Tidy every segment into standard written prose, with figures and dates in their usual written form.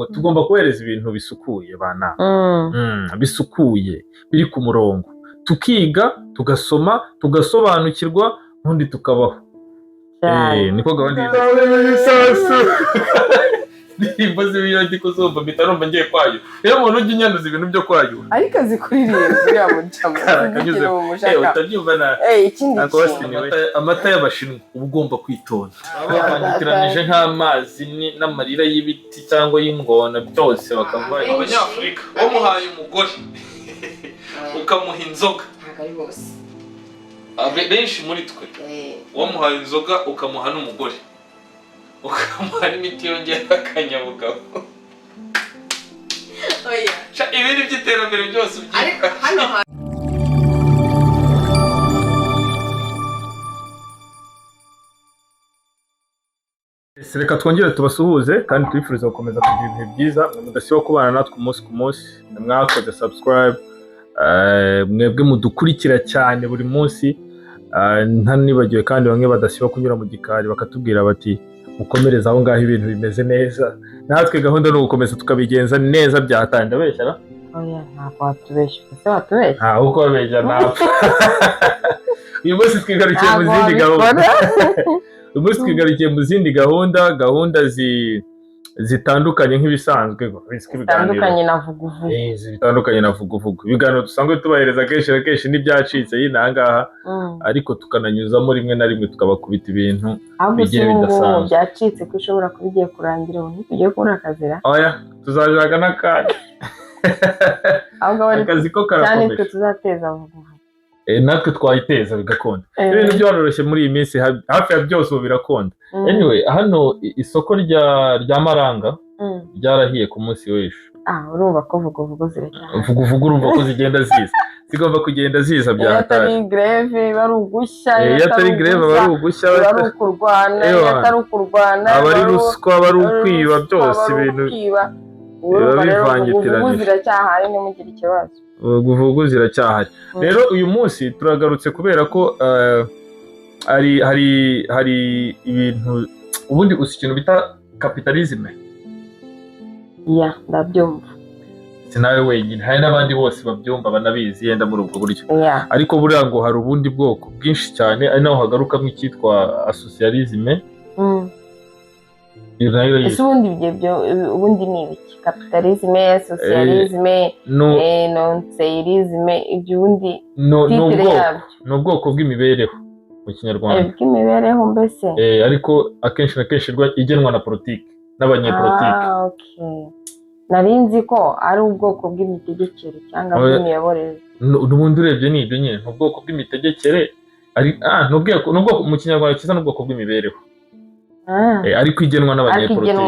tugomba kohereza ibintu bisukuye bana bisukuye biri ku murongo tukiga tugasoma tugasobanukirwa ubundi tukabaho niko gahunda y'isasu nimba zibiyo ndiko zumva bitarumva ngiye kwayo rero umuntu ujya inyanduza ibintu byo kwayo ariko zikuririye ya mujama kanyuze utabyumva na ikindi amata y'abashinwa uba ugomba kwitonda babanyitiranyije nk'amazi n'amarira y'ibiti cyangwa y'ingona byose bakavuga abanyafurika wamuhaye umugore ukamuha inzoga benshi muri twe wamuhaye inzoga ukamuha n'umugore ukamuha n'imiti yongera akanyabugabo ibindi by'iterambere byose ubyifashe reka twongere tubasuhuze kandi tubifuriza gukomeza kugira ibihe byiza mudasiba kubana natwe umunsi ku munsi mwakoze subscribe mwebwe mudukurikira cyane buri munsi ntanibagiwe kandi bamwe badasiba kunyura mu gikari bakatubwira bati mukomereza aho ngaho ibintu bimeze neza natwe gahunda no gukomeza tukabigenza neza byahatanye ndabeshyara ntabwo watubeshya ese watubeshya uko babeshya napfa uyu munsi twigarukiye mu zindi gahunda uyu munsi twigarukiye mu zindi gahunda zitandukanye nk'ibisanzwe bitandukanye na vuguvugu bitandukanye na vuguvugu ibiganiro dusanzwe tubahereza kenshi na kenshi n'ibyacitse y'intangaha ariko tukananyuzamo rimwe na rimwe tukabakubita ibintu bigiye bidasanzwe byacitse ko ushobora kuba ugiye kurangira ubu tugiye kubona akazira tuzajaga n'akanya akazi ko karakomeje cyane twe tuzateza vuguvugu natwe twayiteza bigakunda ibintu byaroroshye muri iyi minsi hafi ya byose ubu birakunda anyway hano isoko rya Maranga ryarahiye ku munsi w'ejo urumva ko vuguvugu ziracyahari vuguvugu urumva ko zigenda zigomba kugenda ziza byahatari atari greve bari ugushya atari greve bari ugushya bari ukurwana atari ukurwana abari ruswa bari ukwiba byose ibintu urumva rero vuguvugu ziracyahari nimugire ikibazo vuguvugu ziracyahari rero uyu munsi turagarutse kubera ko hari ibintu ubundi uzi ikintu bita kapitalisme ndabyumva si nawe wenyine hari n'abandi bose babyumva banabizi yenda muri ubwo buryo ariko buriya ngo hari ubundi bwoko bwinshi cyane ari naho hagarukamo icyitwa asosiyalisme ese ubundi ni ibiki kapitalisme socialisme nonseirisme ibyo ubundi ni ubwoko bw'imibereho mu kinyarwanda bw'imibereho mbese ariko akenshi na kenshi igenwa na politiki n'abanyepolitiki nari nzi ko ari ubwoko bw'imitegekere cyangwa bw'imiyoborere n'ubundi urebye ni ibyo nyine ni ubwoko bw'imitegekere mu kinyarwanda cyiza ni ubwoko bw'imibereho ariko igenwa n'abanyepolitiki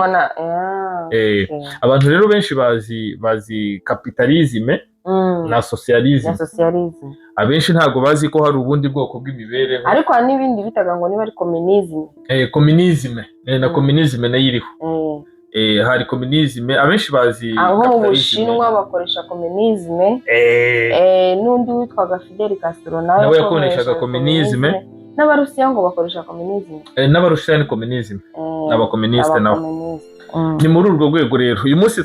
abantu rero benshi bazi kapitalisme na socialisme abenshi ntabwo bazi ko hari ubundi bwoko bw'imibereho ariko hari n'ibindi bitaga ngo niba ari communisme na communisme nayo iriho hari communisme abenshi bazi aho mu Bushinwa bakoresha communisme n'undi witwaga Fidel Castro nawe yakoreshaga communisme n'abarusiya ngo bakoresha communisme n'abarusiya ni communisme n'abakomuniste nabo ni muri urwo rwego rero uyu munsi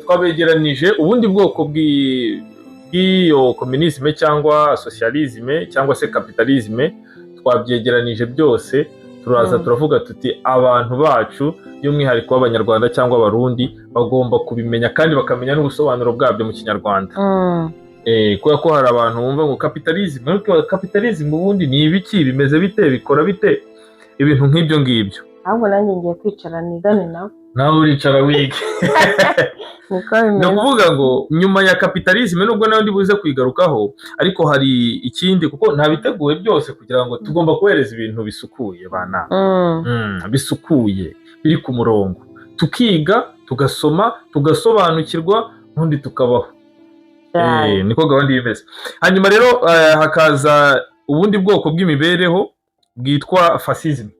twabegeranije ubundi bwoko bw'iyo communisme cyangwa socialisme cyangwa se capitalisme twabyegeranije byose turaza turavuga tuti abantu bacu by'umwihariko w'abanyarwanda cyangwa abarundi bagomba kubimenya kandi bakamenya n'ubusobanuro bwabyo mu kinyarwanda kubera ko hari abantu bumva ngo kapitalisme ubundi ni ibiki bimeze bite bikora bite ibintu nk'ibyo ngibyo ahubwo nanjye ngiye kwicara nigane nawe uricara wige ni ukuvuga ngo nyuma ya kapitalisme nubwo nawe ndi buze kuyigarukaho ariko hari ikindi kuko ntabiteguwe byose kugira ngo tugomba kohereza ibintu bisukuye bana bisukuye biri ku murongo tukiga tugasoma tugasobanukirwa ubundi tukabaho niko gahunda imeze hanyuma rero hakaza ubundi bwoko bw'imibereho bwitwa fascisme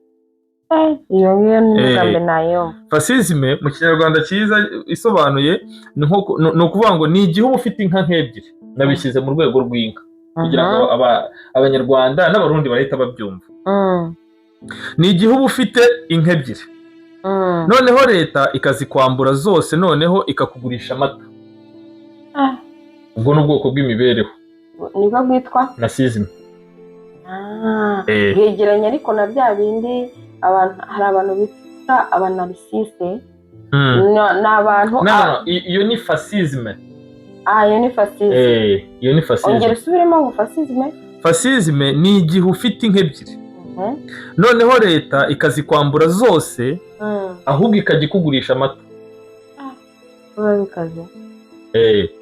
iyo ngiyo nayo fascisme mu kinyarwanda cyiza isobanuye ni ukuvuga ngo ni igihe uba ufite inka nk'ebyiri nabishyize mu rwego rw'inka kugira ngo abanyarwanda n'abarundi bahita babyumva ni igihe uba ufite inka ebyiri noneho leta ikazikwambura zose noneho ikakugurisha amata. Ubwo ni ubwoko bw'imibereho nibwo bwitwa narcissism. bwegeranye ariko na bya bindi hari abantu bita abanarcisse. ni abantu iyo ni fascism. iyo ni fascism. iyo ni fascism. ongera usubiremo ngo fascism. Fascism ni igihe ufite inka ebyiri noneho leta ikazikwambura zose ahubwo ikajya ikugurisha amata. bikaze.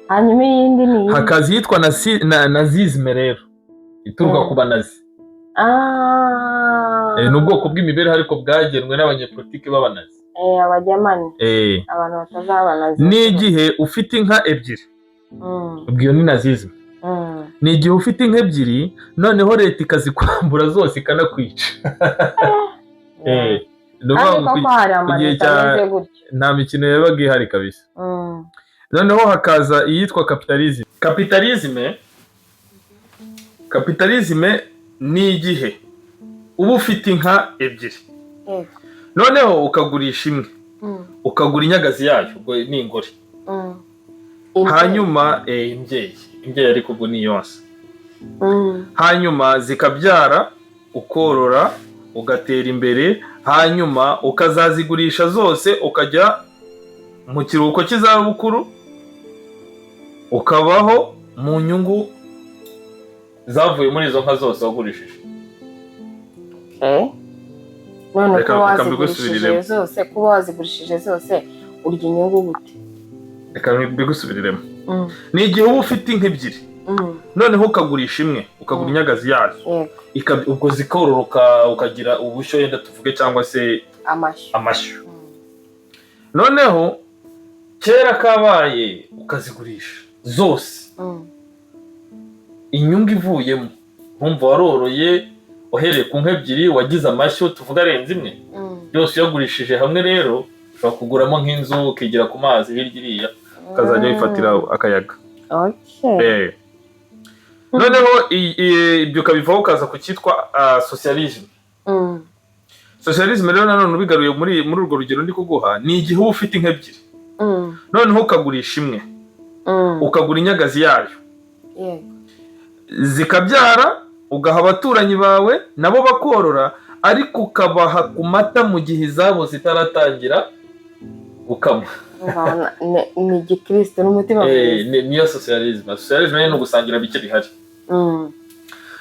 hanyuma iyindi ni hakazi yitwa nazisme rero ituruka ku banazi. ni ubwoko bw'imibereho ariko bwagenwe n'abanyepolitiki b'abanazi. abajyamani. abantu batazabanazi. ni igihe ufite inka ebyiri. ubwo iyo ni nazisme. ni igihe ufite inka ebyiri noneho leta ikazikwambura zose ikanakwica. nta mikino yabaga ihari kabisa. noneho hakaza iyitwa kapitalisme. kapitalisme ni igihe uba ufite inka ebyiri noneho ukagurisha imwe ukagura inyagazi yayo, ubwo ni ingore. hanyuma imbyeyi ariko ubwo ni yose. hanyuma zikabyara ukorora ugatera imbere, hanyuma ukazazigurisha zose ukajya mu kiruhuko cy'izabukuru ukabaho mu nyungu zavuye muri izo nka zose wagurishije. none kuba wazigurishije zose urya inyungu gute? reka mbigusubiriremo. ni igihe uba ufite inka ebyiri noneho ukagurisha imwe ukagura inyagazi yazo ubwo zikororoka ukagira ubushyo yenda tuvuge cyangwa se amashyo. noneho kera kabaye ukazigurisha zose inyungu ivuyemo wumva waroroye uhereye ku nka ebyiri wagize amashyo tuvuga arenze imwe yose uyagurishije hamwe rero ushobora kuguramo nk'inzu ukigira ku mazi hirya iriya ukazajya wifatira akayaga. noneho ibyo ukabivaho ukaza ku cyitwa socialisme. socialisme rero nanone ubigaruye muri urwo rugero ndi kuguha, ni igihe uba ufite inka ebyiri noneho ukagurisha imwe ukagura inyagazi yayo zikabyara ugaha abaturanyi bawe nabo bakorora, ariko ukabaha ku mata mu gihe izabo zitaratangira gukamwa. ni igikristo n'umutima mwiza. niyo socialisme. socialisme ni ugusangira bike bihari.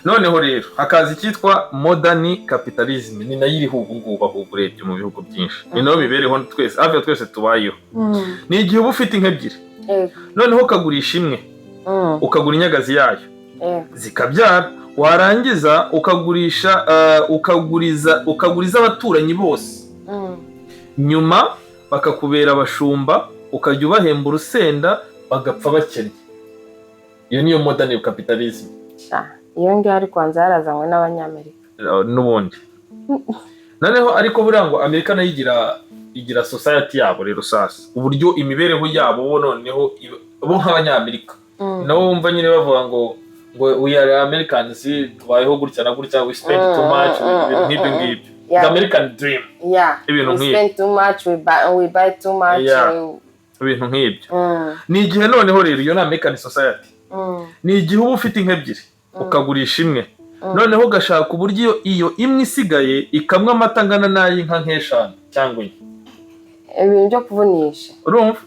noneho rero hakaza icyitwa modern capitalism. ni nayo iriho ubu ngubu ahubwo urebye mu bihugu byinshi. ni nayo mibereho twese hafi ya twese tubayeho. ni igihe uba ufite inka ebyiri noneho ukagurisha imwe ukagura inyagazi yayo zikabyara, warangiza ukagurisha ukaguriza abaturanyi bose, nyuma bakakubera abashumba ukajya ubahemba urusenda bagapfa bakennye. iyo niyo modern capitalism. iyo ngiyo ariko hanze yarazanywe n'abanyamerika n'ubundi. noneho ariko buriya ngo Amerika nayo igira society yabo rero sasa uburyo imibereho yabo bo noneho bo nk'abanyamerika nabo wumva nyine bavuga ngo we are Americans, tubayeho gutya na gutya, we spend too much, nk'ibyo ngibyo. The American dream. We spend too much, we buy too much. ibintu nk'ibyo. ni igihe noneho rero iyo ni American society. ni igihe uba ufite inka ebyiri ukagurisha imwe noneho ugashaka uburyo iyo imwe isigaye ikamwa amata angana n'ay'inka nk'eshanu cyangwa enye. ibintu byo kuvunisha urumva,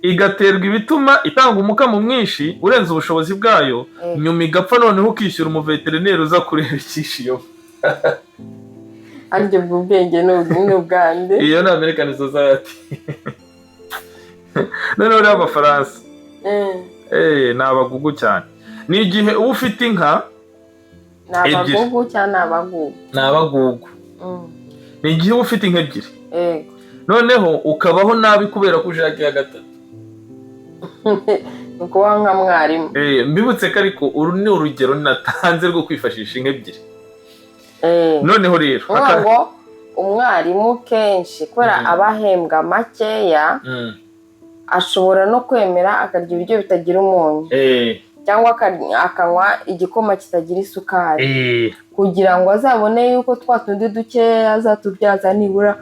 igaterwa ibituma itanga umukamo mwinshi urenze ubushobozi bwayo, nyuma igapfa noneho ukishyura umuveterineri uza kureba icyishiyo. aribyo bw'ubwenge n'ubwande. iyo ni American society. noneho rero Abafaransa ni abagugu cyane. ni igihe uba ufite inka ebyiri. ni abagugu cyangwa ni abagugu? ni abagugu. ni igihe uba ufite inka ebyiri noneho ukabaho nabi kubera ko ushaka iya gatatu. ni ukubaho nka mwarimu. mbibutse ko ariko uru ni urugero natanze rwo kwifashisha inka ebyiri. noneho rero ngo umwarimu kenshi kubera abahembwa makeya ashobora no kwemera akarya ibiryo bitagira umunyu cyangwa akanywa igikoma kitagira isukari kugira ngo azabone yuko twa tundi dukeya azatubyaza nibura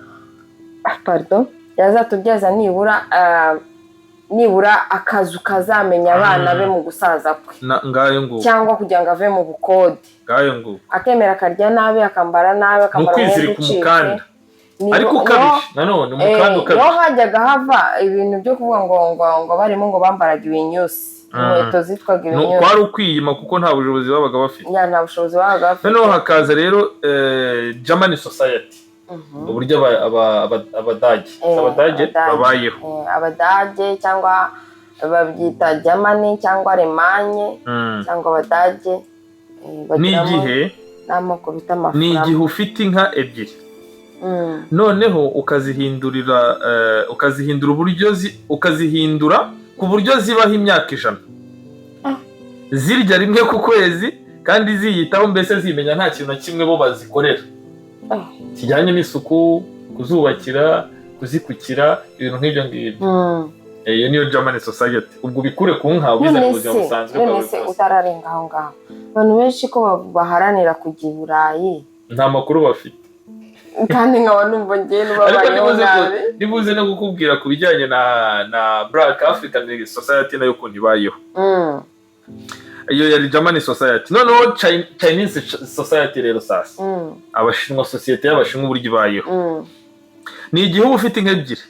yazatubyaza nibura akazu kazamenya abana be mu gusaza kwe cyangwa kugira ngo ave mu bukode akemera akarya nabi akambara nabi akambara umwenda ucitse ariko ukabije nanone umukanda ukabije niho hajyaga hava ibintu byo kuvuga ngo barimo ngo bambaraga ibinyusi inkweto zitwaga ibinyusi kwari ukwiyima kuko nta bushobozi babaga bafite nta bushobozi babaga bafite noneho hakaza rero German society uburyo abadage babayeho abadage cyangwa babyita Germany cyangwa Alemanye cyangwa abadage n'igihe n'amoko bita amafaranga n'igihe ufite inka ebyiri noneho ukazihindura uburyo ukazihindura ku buryo zibaho imyaka 100 zirya rimwe ku kwezi kandi ziyitaho mbese zimenya nta kintu na kimwe bo bazikorera kijyanye n'isuku kuzubakira kuzikukira ibintu nk'ibyo ngibyo iyo niyo German society ubwo bikure ku nka wize mu buzima busanzwe bwose utararenga aho ngaho abantu benshi ko baharanira kujya i Burayi nta makuru bafite kandi nkaba numva ngiye n'ubabayeho nabi nibuze no gukubwira ku bijyanye na Black African Society nayo ukuntu ibayeho iyo yari German Society noneho Chinese Society rero sasa abashinwa societe y'abashinwa uburyo ibayeho ni igihugu ufite inka ebyiri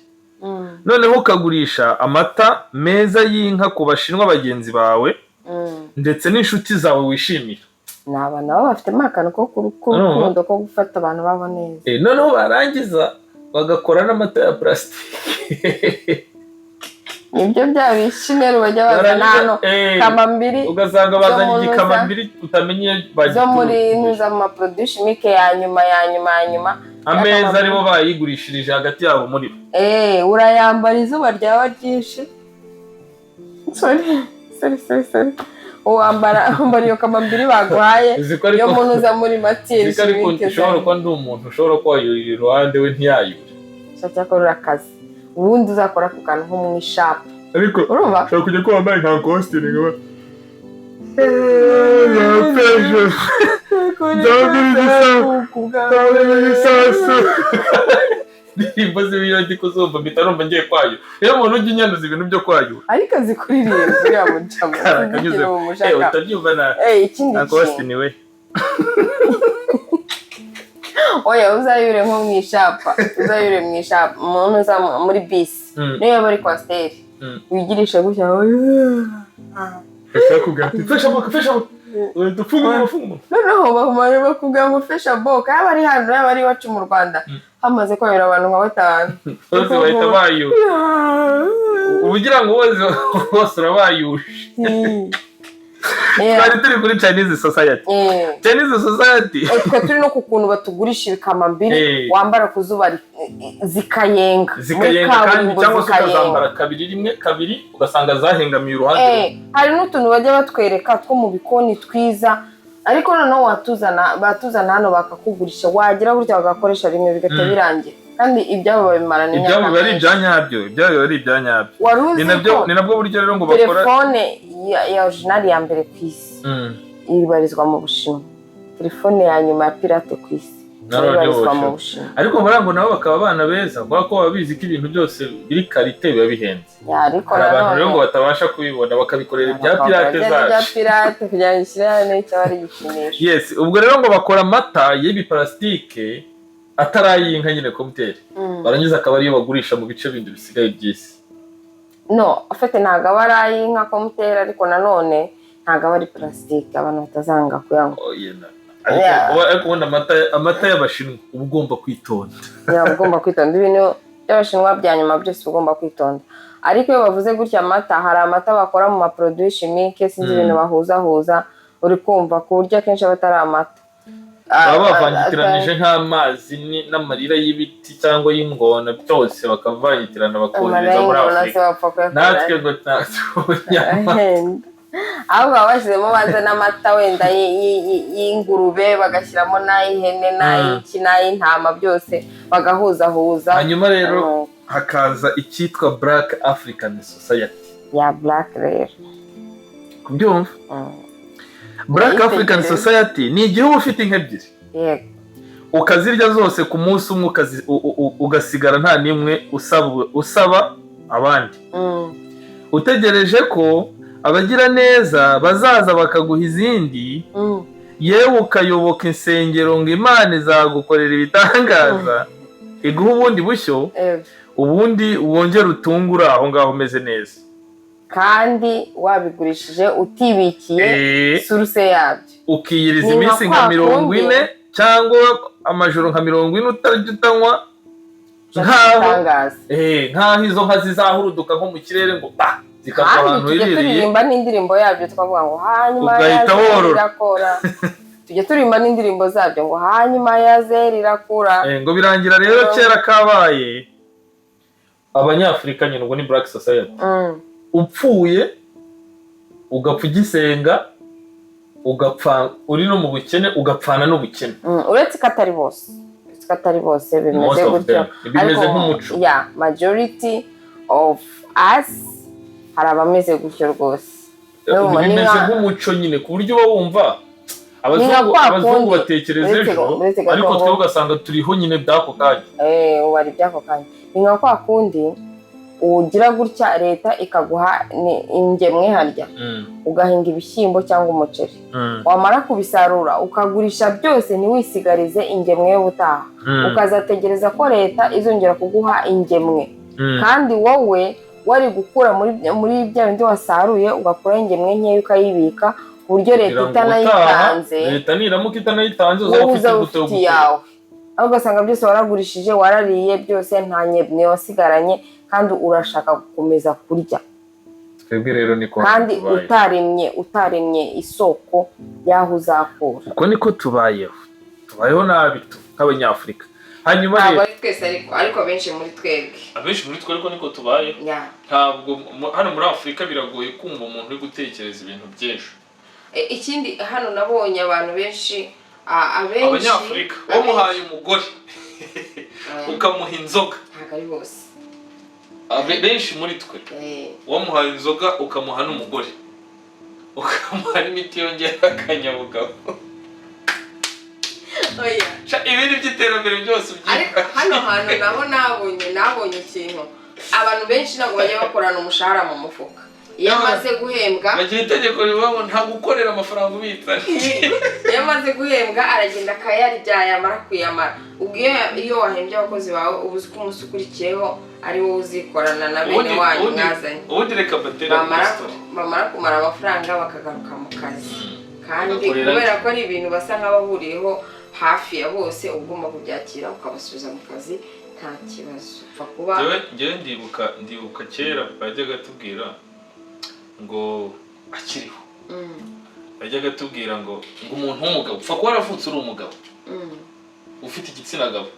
noneho ukagurisha amata meza y'inka ku bashinwa bagenzi bawe ndetse n'inshuti zawe wishimira ni abantu baba bafite amakano ko kurukundo ko gufata abantu babo neza noneho barangiza bagakora n'amata ya plastique nibyo byabishimye bajya bazana hano kamambiri ugasanga bazanye igikamambiri utamenye zo muri nuza mu produce chimique ya nyuma ameza aribo bayigurishirije hagati yabo muri urayambara izuba ryaba ryinshi sorry wambara iyo kamambiri baguhaye yo muntu uza muri matiri chimique ushobora kuba ndi umuntu ushobora kwayurira iruhande we ntiyayure cyakora akazi ubundi uzakora ku kantu nko mu ishapa ariko urumva ushobora kujya ko wambaye nka costume ngaba ndirimbo z'ibiyo ndi kuzumva mpita numva ngiye kwayo rero umuntu ujya inyanduza ibintu byo kwayura ariko zikuririmba uriya mujamo utabyumva na costume we oya uzayure nko mu ishapa umuntu uza muri bisi niyo yaba ari kwasiteri wigirisha gutya fasha boka noneho bahumanye bakubwira ngo fasha boka yaba ari hano yaba ari iwacu mu Rwanda hamaze kwayura abantu nka 5 bose bahita bayura ubugira ngo bose urabayushe twari turi kuri Chinese Society twe turi no ku kuntu batugurisha ibikamambiri wambara ku zuba zikayenga kandi cyangwa se ukazambara kabiri ugasanga zahengamiye uruhande hari n'utuntu bajya batwereka two mu bikoni twiza ariko noneho batuzana hano bakakugurisha wagira gutya bagakoresha rimwe bigahita birangira kandi ibyabo babimarana ibyabo bari ibyanyabyo ni nabwo buryo rero ngo bakora telefone ya original ya mbere ku isi ibarizwa mu Bushinwa telefone ya nyuma ya pirate ku isi ibarizwa mu Bushinwa ariko barango nabo bakaba abana beza kuko baba bizi ko ibintu byose biri karite biba bihenze ariko abantu rero ngo batabasha kubibona bakabikorera ibya pirate zacu kugira ngo ishyirane icyo bari gikinisha yes ubwo rero ngo bakora amata y'ibi plastique atarayinka nyine komuteri barangiza akaba ariyo bagurisha mu bice bindi bisigaye by'isi no afite ntago aba ari inka komuteri ariko nanone ntago aba ari plastique abantu batazanga kuyanywa ariko ubona amata y'abashinwa uba ugomba kwitonda ugomba kwitonda ibintu by'abashinwa bya nyuma byose ugomba kwitonda ariko iyo bavuze gutya amata hari amata bakora mu maproduit chimique sinzi ibintu bahuzahuza uri kumva ku buryo akenshi aba atari amata baba bavangitiranije nk'amazi n'amarira y'ibiti cyangwa y'ingona byose bakavangitirana bakohereza muri Afurika natwe ngo ahubwo baba bashyizemo baza n'amata wenda y'ingurube bagashyiramo n'ay'ihene n'ay'iki n'ay'intama byose bagahuzahuza hanyuma rero hakaza icyitwa Black African Society ya Black rero kubyumva Black African Society ni igihugu ufite inka ebyiri ukazirya zose ku munsi umwe ugasigara nta n'imwe usaba abandi, utegereje ko abagira neza bazaza bakaguha izindi, yewe ukayoboka insengero ngo Imana izagukorera ibitangaza iguha ubundi bushyo, ubundi wongera utungure aho ngaho umeze neza, kandi wabigurishije utibikiye suruse yabyo, ukiyiriza iminsi nka 40 cyangwa amajoro nka 40 utarya utanywa, nk'aho izo nka zizahuruduka nko mu kirere ngo zikava ahantu hiririye. Tujya turirimba n'indirimbo yabyo twavuga ngo hanyuma yaze rirakora, tujya turirimba n'indirimbo zabyo ngo hanyuma yaze rirakura. Ngo birangira rero kera kabaye abanyafurika nyine, ubwo ni Black Society, upfuye ugapfa ugisenga, ugapfa uri no mu bukene, ugapfana n'ubukene. Uretse ko atari bose bimeze gutyo, bimeze nk'umuco. Majority of us hari abameze gutyo rwose, bimeze nk'umuco nyine, ku buryo uba wumva abazungu batekereza ejo, ariko twe ugasanga turiho nyine by'ako kanya. Wari by'ako kanya. Ni nka kwa kundi ugira gutya leta ikaguha ingemwe harya, ugahinga ibishyimbo cyangwa umuceri, wamara kubisarura ukagurisha byose ntiwisigarize ingemwe y'ubutaha, ukazategereza ko leta izongera kuguha ingemwe, kandi wowe wari gukura muri bya bindi wasaruye ugakura ingemwe nkeya ukayibika, ku buryo leta itanayitanze, leta niramuka itanayitanze uzaba ufite yawe, aho ugasanga byose waragurishije, warariye byose, nta ngemwe wasigaranye, kandi urashaka gukomeza kurya. Twebwe rero niko kandi utaremye isoko yaho uzakura. Uko niko tubayeho nabi nk'abanyafurika. Hanyuma ntabwo ari twese ariko benshi muri twebwe ariko niko tubayeho. Ntabwo hano muri Afurika biragoye kumva umuntu uri gutekereza ibintu byinshi. Ikindi hano nabonye abantu benshi abanyafurika wamuhaye umugore ukamuha inzoga, ntabwo ari bose, benshi muri twe wamuhaye inzoga ukamuha n'umugore, ukamuha n'imiti yongera akanyabugabo. Ibindi by'iterambere byose ariko hano hantu naho nabonye ikintu, abantu benshi ntabwo bajya bakorana umushahara mu mufuka. Iyo amaze guhembwa bagira itegeko ribaho nta gukorera amafaranga ubitsana. Iyo amaze guhembwa aragenda akayarya, yamara kuyamara. Ubwo iyo wahembye abakozi bawe uba uzi ko umunsi ukurikiyeho ari wowe uzikorana na bene wanyu mwazanye. Ubundi reka batera bamara kumara amafaranga bakagaruka mu kazi, kandi kubera ko ari ibintu basa nk'abahuriyeho hafi ya bose, ugomba kubyakira ukabasubiza mu kazi nta kibazo. Njyewe ndibuka kera bajyaga tubwira ngo akiriho, bajyaga tubwira ngo umuntu w'umugabo upfa kuba waravutse uri umugabo ufite igitsina gabo,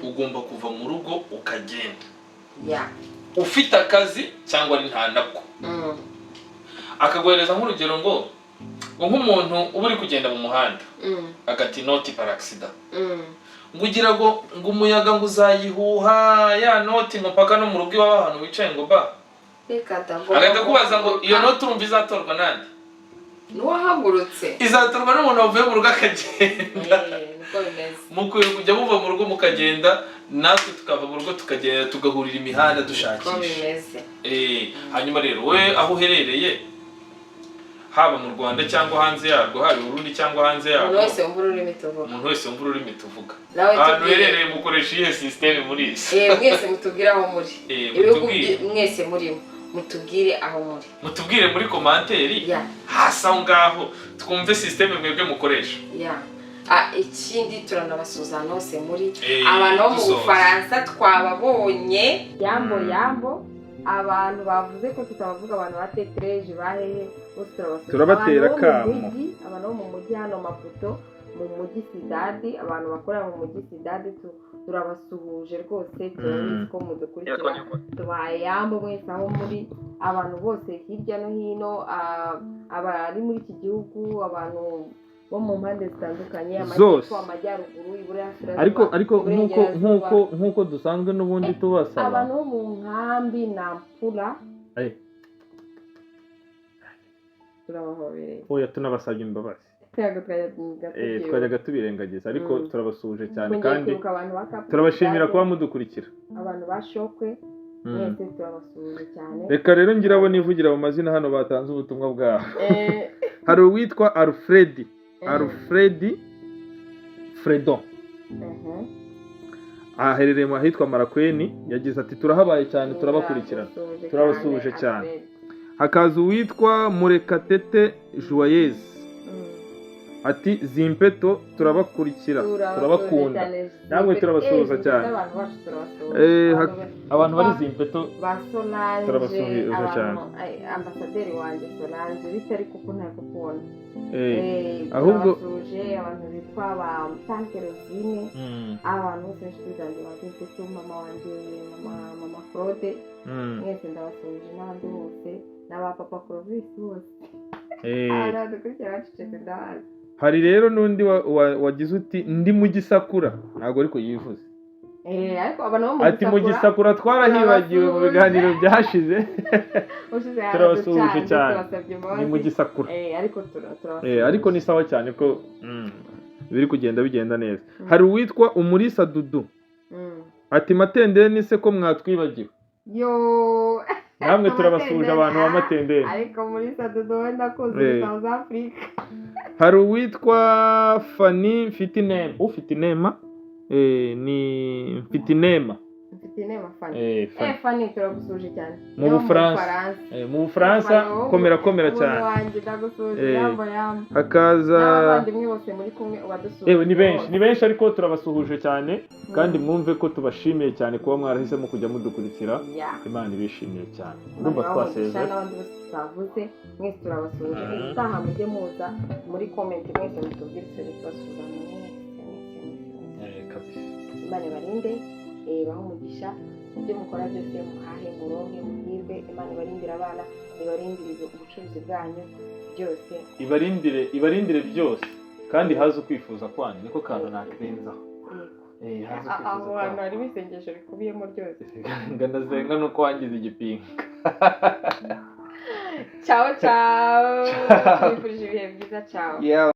ugomba kuva mu rugo ukagenda, ufite akazi cyangwa ari nta nabwo. Akaguhereza nk'urugero ngo nk'umuntu uba uri kugenda mu muhanda agati noti par accident, ngo ugira ngo umuyaga ngo uzayihuha ya noti ngo mpaka no mu rugo iwawe ahantu wicaye ngo agahita kubaza ngo iyo noti urumva izatorwa nande? N'uwahagurutse. Izatorwa n'umuntu wavuye mu rugo akagenda. Mukwiye kujya muva mu rugo mukagenda, natwe tukava mu rugo tukagenda tugahurira imihanda dushakisha. Hanyuma rero we aho uherereye, haba mu Rwanda cyangwa hanze yarwo, haba i Burundi cyangwa hanze yarwo, umuntu wese wumva ururimi tuvuga. Ahantu uherereye mukoresha iyihe system muri isi? Mwese mutubwire aho muri. Ibihugu mwese murimo mutubwire aho muri. Mutubwire muri komanteri hasi aho ngaho twumve system mwebwe mukoresha. Ikindi turanabasuza hose muri abantu bo mu Bufaransa twababonye, yambo abantu bavuze ko tutabavuga, abantu batetreje bahehe bose turabatera kamo. Abantu bo mu mujyi hano Maputo, mu mujyi Sidadi, abantu bakorera mu mujyi Sidadi turabasuhuje rwose, turabizi ko mudukurikira. Tubaye yambo mwese aho muri, abantu bose hirya no hino, abari muri iki gihugu, abantu bo mu mpande zitandukanye, amajyepfo, amajyaruguru, iburasirazuba, ariko nkuko dusanzwe n'ubundi tubasaba abantu bo mu nkambi na Mpura turabahobereye. Oya tunabasabye imbabazi. twajyaga tubirengagiza ariko turabasuhuje cyane kandi turabashimira kuba mudukurikira. Abantu bashokwe mwese turabasuhuje cyane. Reka rero ngira abo nivugira mu mazina hano batanze ubutumwa bwabo. Hari uwitwa Alfredi Fredon. Aherereye mu ahitwa Marakweni, yagize ati turahabaye cyane turabakurikirana. Turabasuhuje cyane. Hakaza uwitwa Murekatete Joyeuse. Ati Zimpeto turabakurikira turabakunda namwe turabasuhuza cyane. Abantu bari Zimpeto turabasuhuza cyane. Ambasaderi wanjye Solange bitari kuko ntako kubona ahubwo abantu bitwa ba Tante Rosine abantu bose nshizanje bakitse mama wanjye mama Claude mwese ndabasuhuje n'abandi bose n'aba papa Clovis bose dukurikira bacecetse ndabazi. Hari rero n'undi wagize uti ndi mu Gisakura ntabwo ariko yivuze ariko abantu bo ati mu Gisakura twarahibagiwe mu biganiro byashize. Turabasuhuje cyane ni mu Gisakura ariko ni sawa cyane ko biri kugenda bigenda neza. Hari uwitwa Umulisa Dudu ati Matendere ni se ko mwatwibagiwe. Namwe turabasuhuje abantu ba Matendere ariko Umulisa Dudu wenda kuzi South Africa. Hari uwitwa Fanny Mfitinema Ufitinema ni Mfitinema Fanny turabusuje cyane mu Bufaransa komera cyane. Hakaza n'abavandimwe bose muri kumwe ubadusuje ni benshi ariko turabasuhuje cyane kandi mwumve ko tubashimiye cyane kuba mwarahisemo kujya mudukurikira. Imana ibishimiye cyane. Ndumva twaseze n'abandi bose twavuze mwese turabasuhuje. Utaha mujye muza muri comment mwese mutubwire twasuza Imana barinde baho umugisha ibyo mukora byose muhahe muronke muhirwe. Imana ibarindire abana ibarindire ubucuruzi bwanyu byose ibarindire byose kandi haza ukwifuza kwanyu niko kantu nakirenzaho. Aho hantu hari isengesho rikubiyemo ryose nganazenga nuko wangize igipinga. Ciao twifurije ibihe byiza. Ciao.